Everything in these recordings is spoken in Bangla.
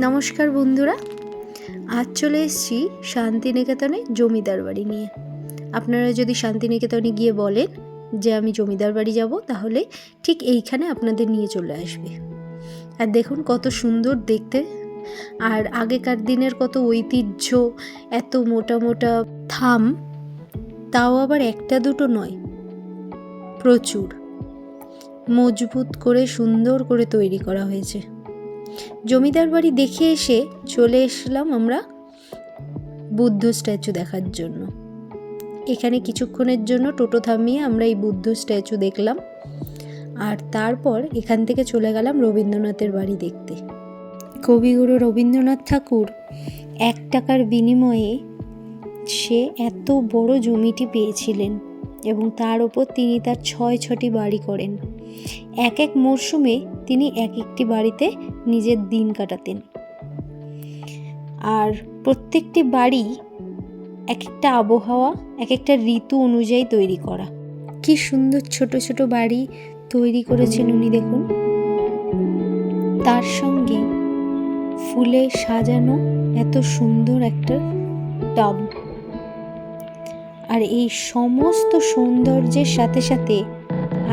নমস্কার বন্ধুরা, আজ চলে এসেছি শান্তিনিকেতনে জমিদার বাড়ি নিয়ে। আপনারা যদি শান্তিনিকেতনে গিয়ে বলেন যে আমি জমিদার বাড়ি যাব, তাহলে ঠিক এইখানে আপনাদের নিয়ে চলে আসবে। আর দেখুন কত সুন্দর দেখতে, আর আগেকার দিনের কত ঐতিহ্য, এত মোটা মোটা থাম, তাও আবার একটা দুটো নয়, প্রচুর মজবুত করে সুন্দর করে তৈরি করা হয়েছে। জমিদার বাড়ি দেখে এসে চলে এসলাম আমরা বুদ্ধ স্ট্যাচু দেখার জন্য। এখানে কিছুক্ষণের জন্য টোটো থামিয়ে আমরা এই বুদ্ধ স্ট্যাচু দেখলাম, আর তারপর এখান থেকে চলে গেলাম রবীন্দ্রনাথের বাড়ি দেখতে। কবিগুরু রবীন্দ্রনাথ ঠাকুর 1 টাকার বিনিময়ে সে এত বড় জমিটি পেয়েছিলেন এবং তার ওপর তিনি তার 6টি বাড়ি করেন। এক এক মরশুমে তিনি এক একটি বাড়িতে নিজের দিন কাটাতেন, আর প্রত্যেকটি বাড়ি এক একটা আবহাওয়া, এক একটা ঋতু অনুযায়ী তৈরি করা। কি সুন্দর ছোট ছোট বাড়ি তৈরি করেছেন উনি, দেখুন। তার সঙ্গে ফুলে সাজানো এত সুন্দর একটা টব। আর এই সমস্ত সৌন্দর্যের সাথে সাথে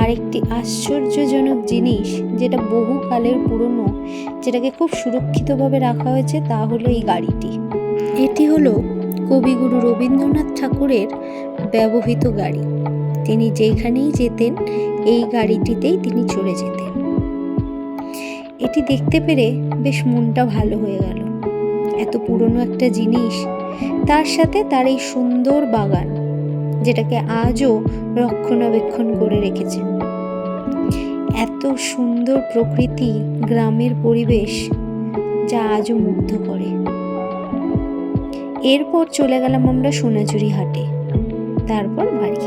আরেকটি আশ্চর্যজনক জিনিস, যেটা বহুকালের পুরনো, যেটাকে খুব সুরক্ষিতভাবে রাখা হয়েছে, তা হলো এই গাড়িটি। এটি হলো কবিগুরু রবীন্দ্রনাথ ঠাকুরের ব্যবহৃত গাড়ি। তিনি যেখানেই যেতেন এই গাড়িটিতেই তিনি চলে যেতেন। এটি দেখতে পেরে বেশ মনটা ভালো হয়ে গেল। এত পুরনো একটা জিনিস, তার সাথে তার এই সুন্দর বাগান, যেটাকে আজও রক্ষণাবেক্ষণ করে রেখেছেন। এত সুন্দর প্রকৃতি, গ্রামের পরিবেশ, যা আজও মুগ্ধ করে। এরপর চলে গেলাম আমরা সোনাঝুরি হাটে, তারপর বাড়ি।